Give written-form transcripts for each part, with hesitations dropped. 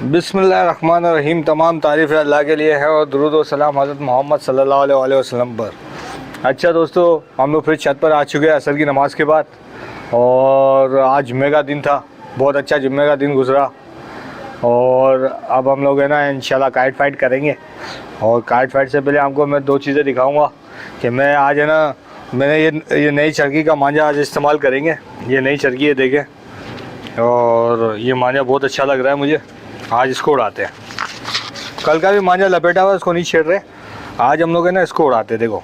बिस्मिल्लाहिर्रहमानिर्रहीम। तमाम तारीफ़ अल्लाह के लिए है और दुरूद व सलाम हज़रत मोहम्मद सल्लल्लाहु अलैहि वसल्लम पर। अच्छा दोस्तों, हम लोग फिर छत पर आ चुके हैं असर की नमाज़ के बाद और आज जुम्मे का दिन था। बहुत अच्छा जुम्मे का दिन गुज़रा और अब हम लोग है ना इंशाल्लाह काइट फाइट करेंगे। और काइट फाइट से पहले आपको मैं दो चीज़ें दिखाऊंगा कि मैं आज है ना मैंने ये नई चरखी का मांझा आज इस्तेमाल करेंगे। ये नई चरखी है, देखें, और ये मांझा बहुत अच्छा लग रहा है मुझे। आज इसको उड़ाते हैं। कल का भी मांझा लपेटा हुआ है, इसको नहीं छेड़ रहे। आज हम लोग है ना इसको उड़ाते हैं। देखो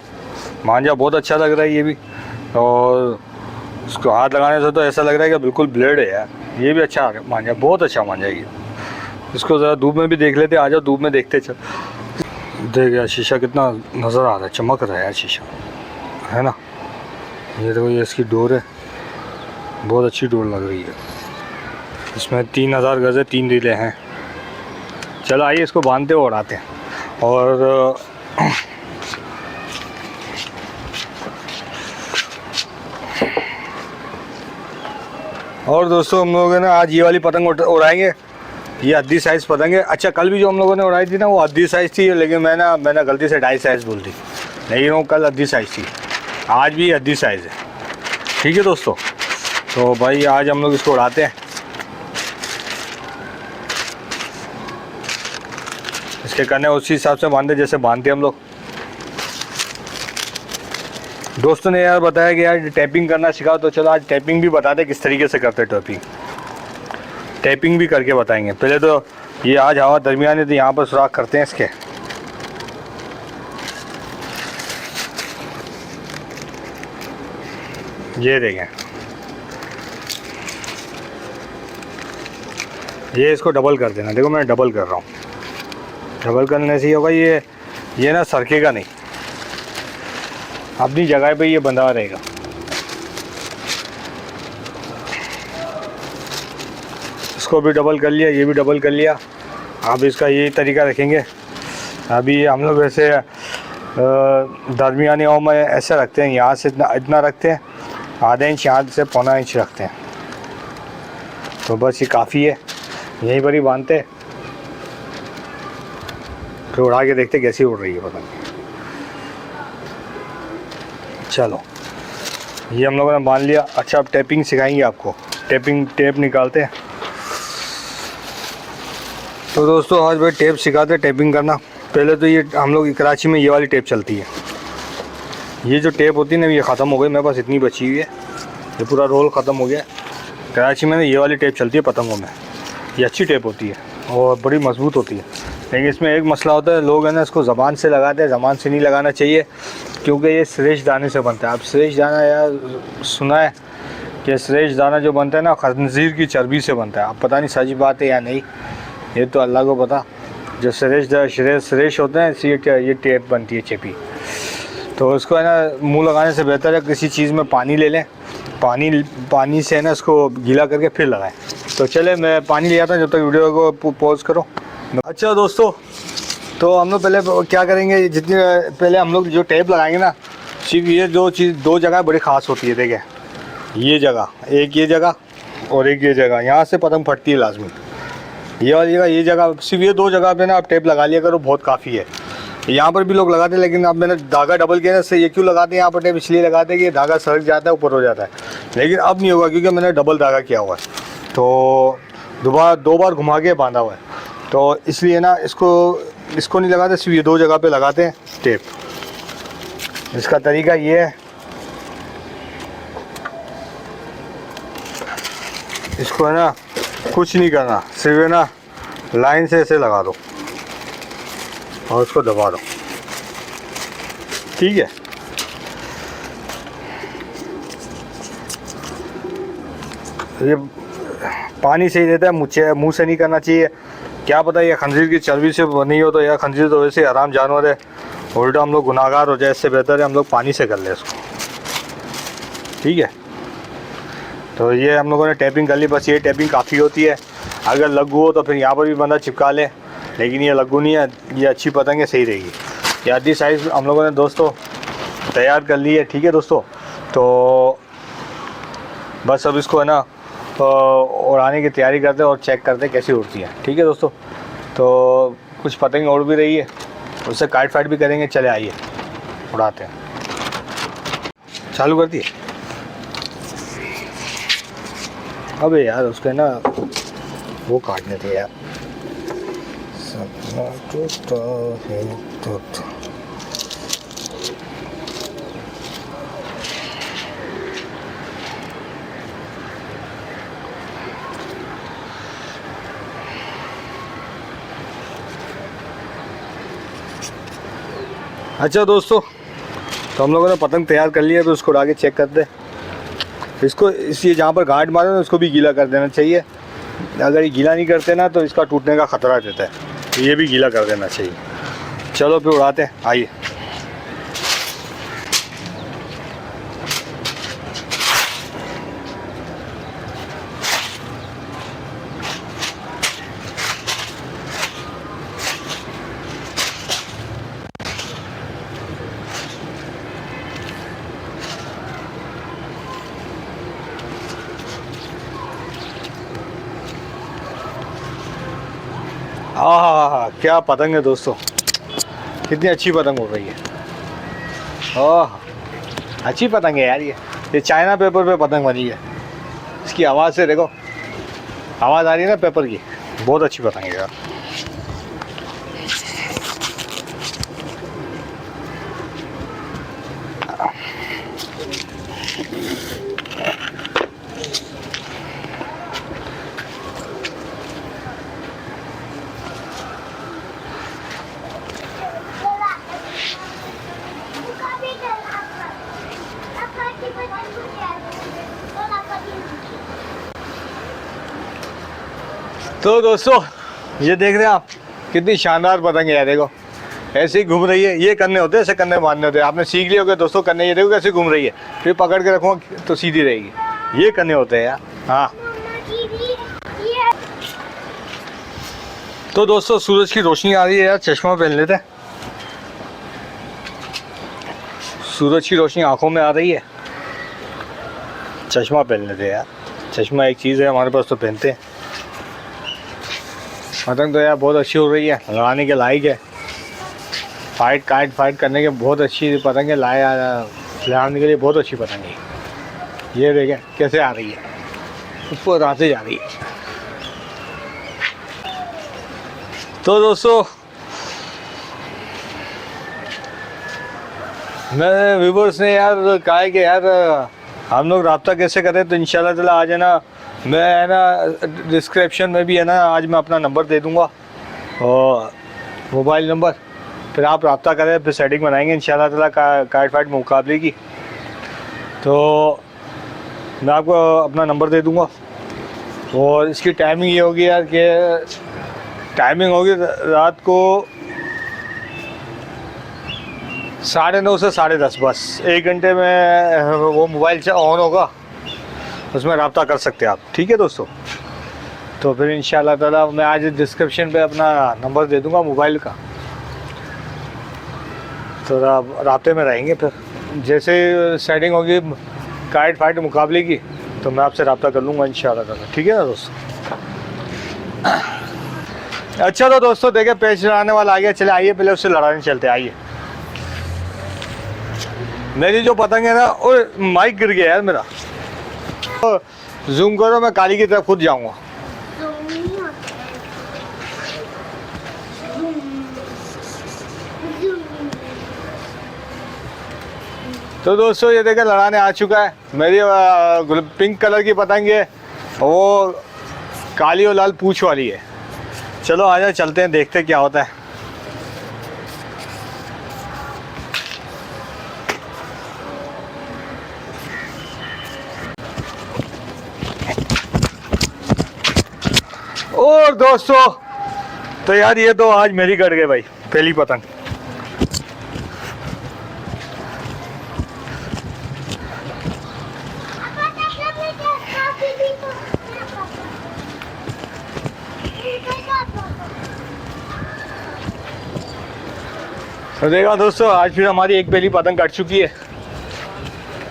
मांझा बहुत अच्छा लग रहा है ये भी, और इसको हाथ लगाने से तो ऐसा लग रहा है कि बिल्कुल ब्लेड है यार। ये भी अच्छा मांझा, बहुत अच्छा मांझा ये। इसको ज़रा धूप में भी देख लेते। आ जाओ धूप में देखते। चल देख यार शीशा कितना नज़र आ रहा है, चमक रहा है यार शीशा, है ना। ये देखो ये इसकी डोर है, बहुत अच्छी डोर लग रही है। इसमें 3000 गज़ है, 3 रीलें हैं। चलो आइए इसको बांधते हुए उड़ाते हैं। और दोस्तों हम लोग है ना आज ये वाली पतंग उड़ाएंगे। ये हद्दी साइज़ पतंग है। अच्छा कल भी जो हम लोगों ने उड़ाई थी ना वो हद्दी साइज़ थी, लेकिन मैंने गलती से 2.5 साइज़ बोल दी, लेकिन वो कल हद्दी साइज़ थी। आज भी हद्दी साइज़ है। ठीक है दोस्तों, तो भाई आज हम लोग इसको उड़ाते हैं। इसके करने उसी हिसाब से बांधे जैसे बांधते हम लोग। दोस्तों ने यार बताया कि यार टैपिंग करना सिखाओ, तो चलो आज टैपिंग भी बताते किस तरीके से करते। टैपिंग भी करके बताएंगे। पहले तो ये आज हवा दरमियान है तो यहाँ पर सुराख करते हैं इसके। ये देखें, ये इसको डबल कर देना। देखो मैं डबल कर रहा हूँ। डबल करने से होगा ये ना सरकेगा नहीं, अपनी जगह पे ये बंधा रहेगा। इसको भी डबल कर लिया, ये भी डबल कर लिया। अब इसका यही तरीका रखेंगे। अभी हम लोग वैसे दरमियानी हवा में ऐसे रखते हैं, यहाँ से इतना रखते हैं, आधा इंच यहाँ से पौना इंच रखते हैं, तो बस ये काफ़ी है। यहीं पर ही बांधते हैं, फिर उड़ा के देखते कैसी उड़ रही है पता नहीं। चलो ये हम लोगों ने बांध लिया। अच्छा अब टैपिंग सिखाएंगे आपको। टेप निकालते हैं। तो दोस्तों आज भाई टेप सिखाते टैपिंग करना। पहले तो ये हम लोग कराची में ये वाली टेप चलती है। ये जो टेप होती है ना ये ख़त्म हो गई, मेरे पास इतनी बची हुई है। ये पूरा रोल ख़त्म हो गया। कराची में ना ये वाली टेप चलती है पतंगों में। ये अच्छी टेप होती है और बड़ी मजबूत होती है, लेकिन इसमें एक मसला होता है, लोग है ना इसको ज़बान से लगाते हैं। ज़बान से नहीं लगाना चाहिए क्योंकि ये श्रेष्ठ दाने से बनता है। अब श्रेष्ठ दाना यार सुना है कि श्रेष्ठ दाना जो बनता है ना खंजीर की चर्बी से बनता है। अब पता नहीं सच बात है या नहीं, ये तो अल्लाह को पता। जो श्रेष्ठ होते हैं ये टेप बनती है चेपी। तो इसको है ना मुँह लगाने से बेहतर है किसी चीज़ में पानी ले लें। पानी से है ना इसको गीला करके फिर लगाएं। तो चले मैं पानी ले आता हूँ, जब तक वीडियो को पॉज करो। अच्छा दोस्तों, तो हम लोग पहले क्या करेंगे, जितनी पहले हम लोग जो टेप लगाएंगे ना, सिर्फ ये दो जगह बड़ी ख़ास होती है। देखें ये जगह, एक ये जगह और एक ये जगह, यहाँ से पतंग फटती है लाजमी। ये वाली जगह, ये जगह, सिर्फ ये दो जगह पे ना आप टेप लगा लिया करो, बहुत काफ़ी है। यहाँ पर भी लोग लगाते हैं, लेकिन अब मैंने धागा डबल किया ना, इससे ये क्यों लगाते हैं यहाँ पर टेप, इसलिए लगाते हैं कि धागा सरक जाता है, ऊपर हो जाता है। लेकिन अब नहीं होगा क्योंकि मैंने डबल धागा किया हुआ है, तो दो बार घुमा के बांधा हुआ है, तो इसलिए ना इसको नहीं लगाते, सिर्फ ये दो जगह पे लगाते हैं टेप। इसका तरीका ये है, इसको है ना कुछ नहीं करना, सिर्फ है ना लाइन से ऐसे लगा दो और इसको दबा दो। ठीक है, ये पानी से ही देता है, मुँह से नहीं करना चाहिए। क्या पता ये खंजीर की चर्बी से बनी हो, तो यह खंजीर तो वैसे हराम जानवर है, उल्टा हम लोग गुनाहगार हो जाए। इससे बेहतर है हम लोग पानी से कर ले इसको। ठीक है, तो ये हम लोगों ने टैपिंग कर ली। बस ये टैपिंग काफ़ी होती है। अगर लग्गू हो तो फिर यहाँ पर भी बंदा चिपका ले, लेकिन ये लग्गू नहीं है, ये अच्छी पतंग है, सही रहेगी। ये आधी साइज़ हम लोगों ने दोस्तों तैयार कर ली है। ठीक है दोस्तों, तो बस अब इसको है ना उड़ाने की तैयारी करते हैं और चेक करते हैं कैसी उड़ती है। ठीक है दोस्तों। तो कुछ पतंग उड़ भी रही है, उससे काट फाइट भी करेंगे। चले आइए उड़ाते हैं। चालू कर दिए। अबे यार उसके ना वो काटने थे यार। सपना टूटा है टूटा। अच्छा दोस्तों, तो हम लोगों ने पतंग तैयार कर लिया है, तो उसको उड़ा के चेक करते हैं। इसको ये जहाँ पर गांठ मारे ना उसको भी गीला कर देना चाहिए। अगर ये गीला नहीं करते ना तो इसका टूटने का ख़तरा रहता है, तो ये भी गीला कर देना चाहिए। चलो फिर उड़ाते हैं, आइए। हाँ, क्या पतंग है दोस्तों, कितनी अच्छी पतंग हो रही है। ओह, अच्छी पतंग है यार। ये चाइना पेपर पे पतंग बनी है। इसकी आवाज़ से देखो, आवाज़ आ रही है ना पेपर की, बहुत अच्छी पतंग है यार। तो दोस्तों ये देख रहे हैं आप, कितनी शानदार पतंग है। देखो ऐसे ही घूम रही है। ये करने होते हैं, ऐसे करने मारने होते हैं। आपने सीख लिया होगा दोस्तों करने। ये देखो कैसे घूम रही है, फिर पकड़ के रखो तो सीधी रहेगी। ये करने होते हैं यार। हाँ तो दोस्तों सूरज की रोशनी आ रही है यार, चश्मा पहन लेते हैं। सूरज की रोशनी आंखों में आ रही है, चश्मा पहन लेते हैं यार। चश्मा एक चीज़ है हमारे पास, तो पहनते हैं। पतंग तो यार बहुत अच्छी हो रही है, लगाने के लायक है। फाइट करने के बहुत अच्छी पतंग है। लगाने के लिए बहुत अच्छी पतंग है। ये देखें कैसे आ रही है, ऊपर आते जा रही है। तो दोस्तों मेरे व्यूवर्स ने यार कहा है कि यार हम लोग रब्ता कैसे करें, तो इंशाल्लाह ताला आज है ना, मैं है ना डिस्क्रिप्शन में भी है ना आज मैं अपना नंबर दे दूँगा और मोबाइल नंबर, फिर आप रब्ता करें, फिर सेटिंग बनाएंगे इंशाल्लाह ताला काट फाइट मुकाबले की। तो मैं आपको अपना नंबर दे दूँगा। और इसकी टाइमिंग ये होगी यार कि टाइमिंग होगी रात को 9:30 से 10:30, बस 1 घंटे में वो मोबाइल से ऑन होगा, उसमें रब्ता कर सकते हैं आप। ठीक है दोस्तों, तो फिर इंशाल्लाह ताला मैं आज डिस्क्रिप्शन पे अपना नंबर दे दूंगा मोबाइल का, तो राब्ते में रहेंगे। फिर जैसे सेटिंग होगी काट फाइट मुकाबले की, तो मैं आपसे रब्ता कर लूँगा इंशाल्लाह ताला। ठीक है ना दोस्तों। अच्छा तो दोस्तों देखे पेच लड़ाने वाला आ गया। चले आइए पहले उससे लड़ाने चलते। आइए। मेरी जो पतंग है ना, और माइक गिर गया यार मेरा। तो जूम करो, मैं काली की तरफ खुद जाऊंगा। तो दोस्तों ये देखें लड़ाने आ चुका है। मेरी पिंक कलर की पतंग है, वो काली और लाल पूंछ वाली है। चलो आजा चलते हैं, देखते हैं क्या होता है। और दोस्तों तो यार ये तो आज मेरी कट गई भाई, पहली पतंग। तो देखा दोस्तों आज फिर हमारी एक पहली पतंग कट चुकी है।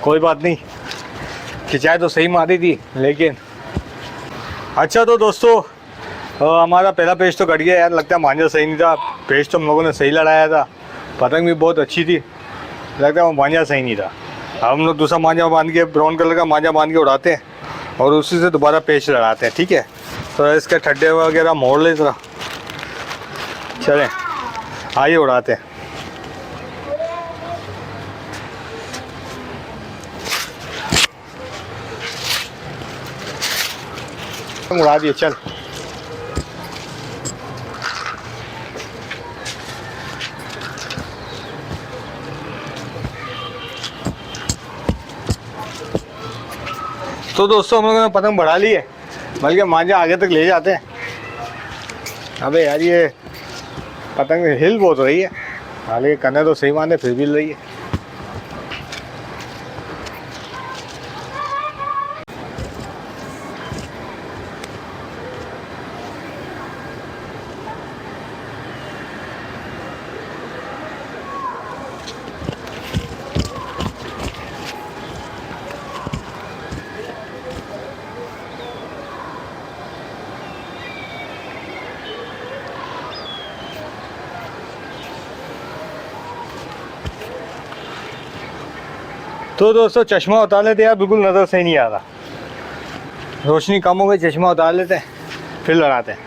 कोई बात नहीं, खिंचाई तो सही मारी थी लेकिन। अच्छा तो दोस्तों और हमारा पहला पेज तो कट गया यार, लगता है मांझा सही नहीं था। पेज तो हम लोगों ने सही लड़ाया था, पतंग भी बहुत अच्छी थी, लगता है वो मांझा सही नहीं था। हम लोग दूसरा मांझा बांध के, ब्राउन कलर का मांझा बांध के उड़ाते हैं और उसी से दोबारा पेज लड़ाते हैं। ठीक है, तो इसके ठड्डे वगैरह मोड़ ले जरा, चलें आइए उड़ाते हैं। उड़ा दिए, चल। तो दोस्तों हम लोगों ने पतंग बढ़ा ली है, बल्कि मांझा आगे तक ले जाते हैं। अबे यार ये पतंग हिल बहुत रही है, हालांकि कन्ने तो सही माने फिर भी हिल रही है। तो दोस्तों चश्मा उतार लेते यार, बिल्कुल नज़र सही नहीं आ रहा, रोशनी कम हो गई, चश्मा उतार लेते हैं फिर लड़ाते हैं।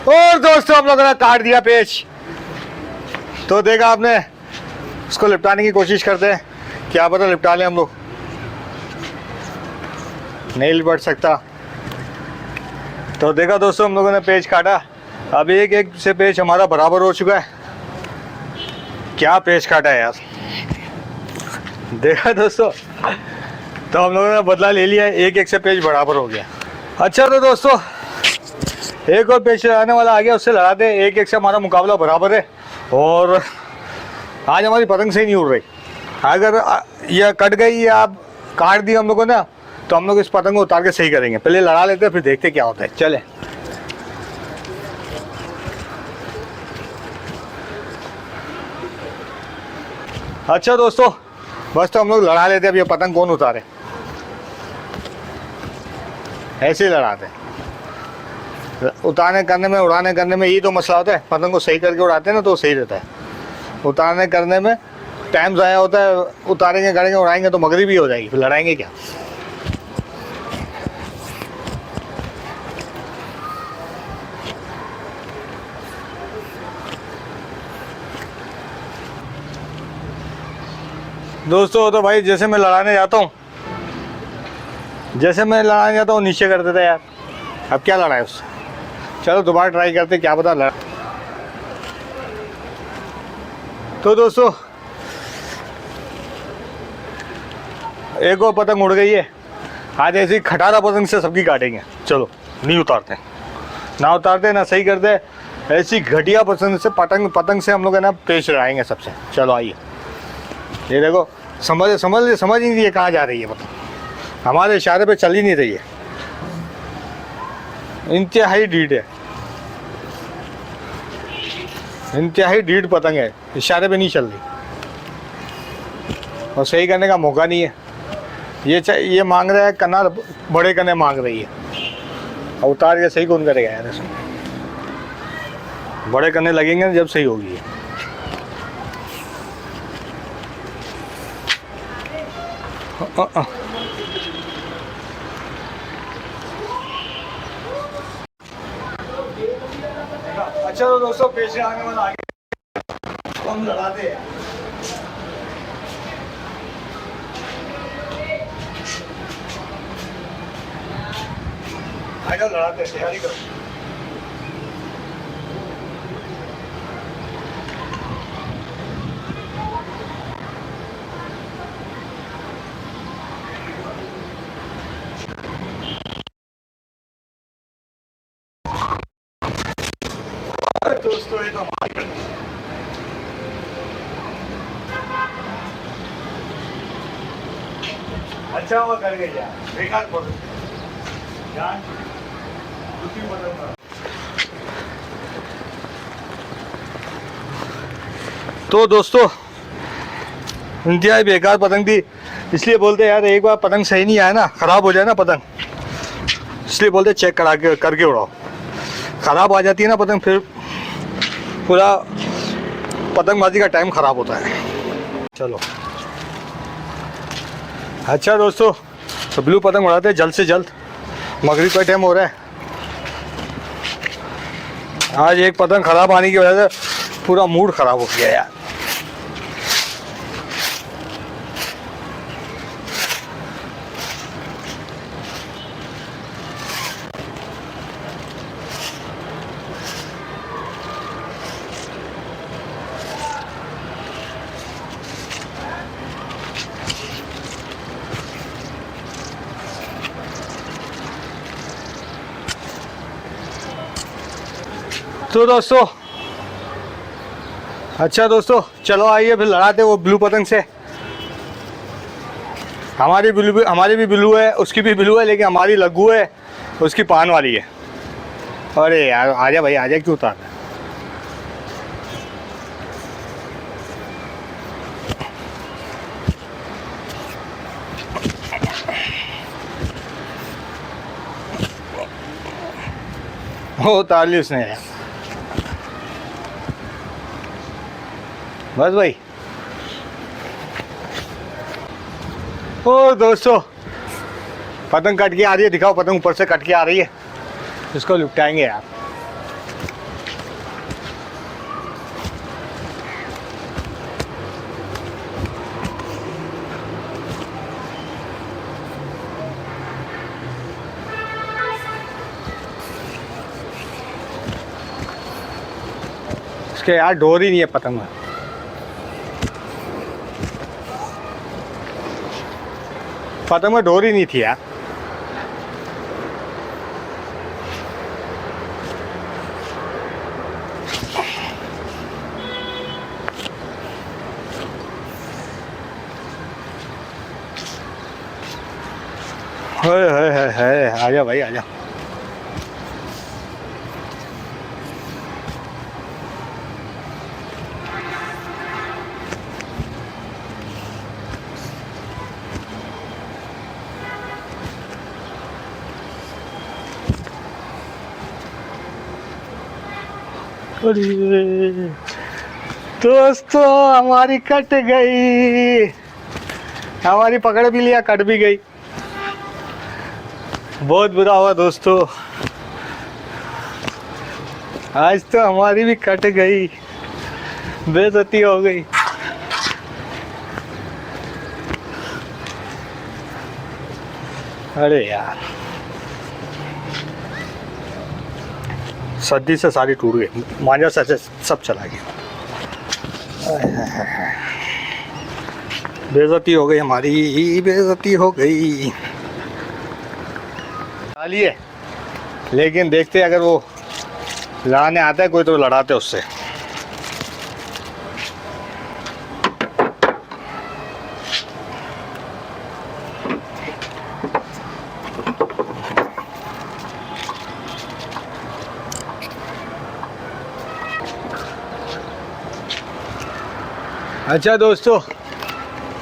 और दोस्तों हम लोगों ने काट दिया पेच, तो देखा आपने, उसको लिपटाने की कोशिश करते हैं, क्या पता लिपटा लें हम लोग, नहीं लिपट सकता। तो देखा दोस्तों हम लोगों ने पेज काटा, अब एक एक से पेज हमारा बराबर हो चुका है। क्या पेज काटा है यार, देखा दोस्तों, तो हम लोगों ने बदला ले लिया, एक एक से पेज बराबर हो गया। अच्छा तो दोस्तों एक और पेज लड़ाने वाला आ गया, उससे लड़ाते हैं, एक एक से हमारा मुकाबला बराबर है। और आज हमारी पतंग सही नहीं उड़ रही, अगर यह कट गई या आप काट दी हम लोगों ने, तो हम लोग इस पतंग को उतार के सही करेंगे। पहले लड़ा लेते हैं फिर देखते क्या होता है, चले। अच्छा दोस्तों बस तो हम लोग लड़ा लेते हैं, अब ये पतंग कौन उतारे, ऐसे ही लड़ाते हैं। उतारने करने में, उड़ाने करने में यही तो मसला होता है, पतंग को सही करके उड़ाते हैं ना तो सही रहता है, उतारने करने में टाइम ज़ाया होता है। उतारेंगे करेंगे उड़ाएंगे तो मगरी भी हो जाएगी, फिर लड़ाएंगे क्या। दोस्तों तो भाई जैसे मैं लड़ाने जाता हूँ, नीचे कर देता है यार, अब क्या लड़ाए उससे। चलो दोबारा ट्राई करते, क्या पता लड़ा। तो दोस्तों एक और पतंग उड़ गई है, आज ऐसी खटारा पतंग से सबकी काटेंगे। चलो नहीं उतारते, ना उतारते ना सही करते, ऐसी घटिया पतंग से पतंग से हम लोग है ना पेश लड़ाएंगे सबसे। चलो आइए, ये देखो समझ ही नहीं रही है कहाँ जा रही है पतंग, हमारे इशारे पे चल ही नहीं रही है, इंतहाई ढीठ है, इंतहाई ढीठ पतंग है, इशारे पे नहीं चल रही और सही करने का मौका नहीं है। ये मांग रहा है कन्ना, बड़े कन्ने मांग रही है, और उतार के सही कौन करेगा यार, बड़े कन्ने लगेंगे जब सही होगी। अच्छा तो दोस्तों पेश आने वाला आगे तो हम लड़ाते हैं। आगे लड़ाते हैं, तैयारी करो। दोस्तों ये तो हमारी अच्छा हुआ कर गई यार, बेकार पड़ यार, दूसरी तो दोस्तों इंतहाई बेकार पतंग थी, इसलिए बोलते यार एक बार पतंग सही नहीं आया ना, ख़राब हो जाए ना पतंग, इसलिए बोलते चेक करा के करके उड़ाओ। ख़राब आ जाती है ना पतंग, फिर पूरा पतंगबाजी का टाइम ख़राब होता है। चलो अच्छा दोस्तों, तो ब्लू पतंग उड़ाते हैं जल्द से जल्द, मगरिब का टाइम हो रहा है। आज एक पतंग ख़राब आने की वजह से पूरा मूड ख़राब हो गया यार। तो दोस्तों अच्छा दोस्तों, चलो आइए फिर लड़ाते वो ब्लू पतंग से। हमारी भी ब्लू है, उसकी भी ब्लू है, लेकिन हमारी लग्गू है, उसकी पान वाली है। अरे यार आजा भाई आजा, क्यों उतार रहा है? वो उतार ली उसने यार। बस भाई। ओ दोस्तों पतंग कट के आ रही है, दिखाओ पतंग ऊपर से कट के आ रही है, इसको लुटाएंगे यार। इसके यार डोर ही नहीं है पतंग में। पतंग में डोर ही नहीं थी यार। है आजा भाई आजा। दोस्तों हमारी कट गई, हमारी पकड़ भी लिया, कट भी गई। बहुत बुरा हुआ दोस्तों, आज तो हमारी भी कट गई, बेइज्जती हो गई। अरे यार सर्दी से सारी टूट गई, मांझा से सब चला गया। बेइज्जती हो गई हमारी, बेइज्जती हो गई। है लेकिन देखते अगर वो लड़ाने आता है कोई तो लड़ाते उससे। अच्छा दोस्तों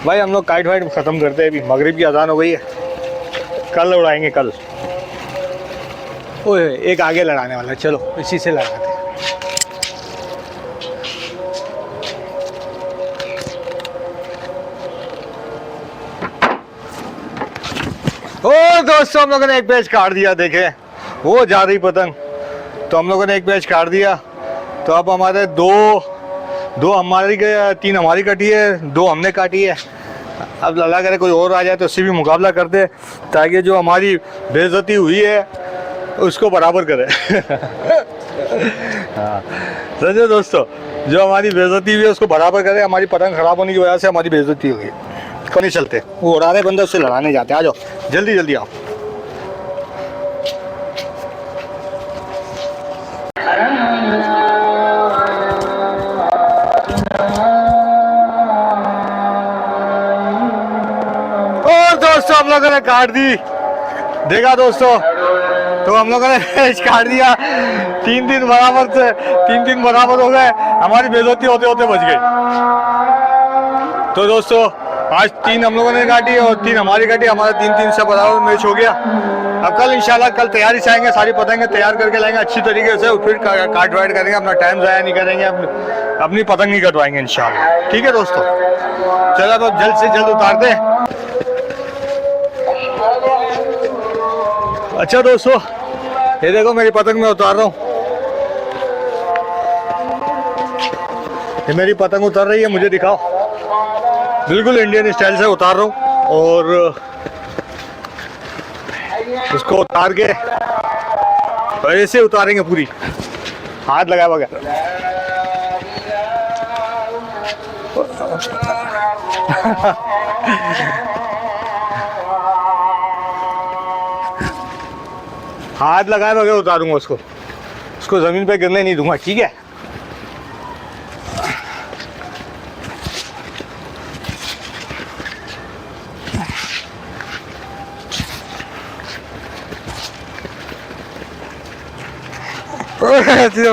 भाई हम लोग काइट वाइट ख़त्म करते हैं, अभी मगरिब की अजान हो गई है, कल उड़ाएंगे कल। ओए एक आगे लड़ाने वाला है, चलो इसी से लड़ाते हैं। ओ दोस्तों हम लोगों ने एक बैच काट दिया, देखे वो जा रही पतंग, तो हम लोगों ने एक बैच काट दिया। तो अब हमारे दो हमारी गए, 3 हमारी कटी है, 2 हमने काटी है। अब अल्लाह करे कोई और आ जाए तो उससे भी मुकाबला कर दे, ताकि जो हमारी बेइज्जती हुई है उसको बराबर करे। हाँ समझे दोस्तों, जो हमारी बेइज्जती हुई है उसको बराबर करे। हमारी पतंग खराब होने की वजह से हमारी बेइज्जती हुई है। क्यों नहीं चलते, वो उड़ा रहे बंदे उससे लड़ाने जाते। आ जाओ जल्दी जल्दी आओ। दोस्तों हम लोगों ने काट दी, देखा दोस्तों तो हम लोगों ने काट दिया। 3 बराबर हो गए, हमारी बेइज्जती होते होते बच गई। तो दोस्तों आज 3 हम लोगों ने काटी और 3 हमारी काटी, हमारा 3-3 से बराबर मैच हो गया। अब कल इंशाल्लाह कल तैयारी से आएंगे, सारी पतंगें तैयार करके लाएंगे अच्छी तरीके से, और फिर काट वाट करेंगे, अपना टाइम ज़ाया नहीं करेंगे, अपनी पतंग नहीं कटवाएंगे इंशाल्लाह। ठीक है दोस्तों, चलो तो जल्द से जल्द उतार दें। अच्छा दोस्तों, ये देखो मेरी पतंग मैं उतार रहा हूँ। ये मेरी पतंग उतर रही है, मुझे दिखाओ। बिल्कुल इंडियन स्टाइल से उतार रहा हूँ, और उसको उतार के और ऐसे उतारेंगे पूरी, हाथ लगाए बगैर। हाथ लगाए बगैर उतारूंगा उसको जमीन पे गिरने नहीं दूंगा, ठीक है।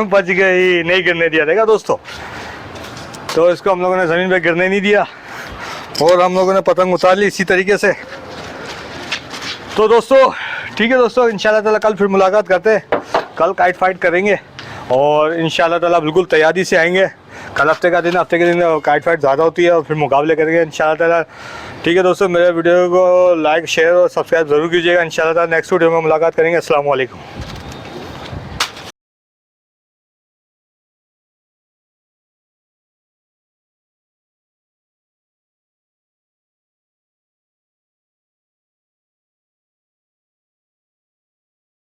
बच गई, नहीं गिरने दिया, देखा दोस्तों। तो इसको हम लोगों ने ज़मीन पे गिरने नहीं दिया और हम लोगों ने पतंग उतार ली इसी तरीके से। तो दोस्तों ठीक है दोस्तों, इंशाल्लाह ताला कल फिर मुलाकात करते हैं। कल काइट फाइट करेंगे और इंशाल्लाह ताला बिल्कुल तैयारी से आएंगे। कल हफ्ते के दिन काइट फाइट ज़्यादा होती है और फिर मुकाबले करेंगे इंशाल्लाह ताला। ठीक है दोस्तों, मेरे वीडियो को लाइक शेयर और सब्सक्राइब ज़रूर कीजिएगा। इंशाल्लाह ताला नेक्स्ट वीडियो में मुलाकात करेंगे। अस्सलाम वालेकुम।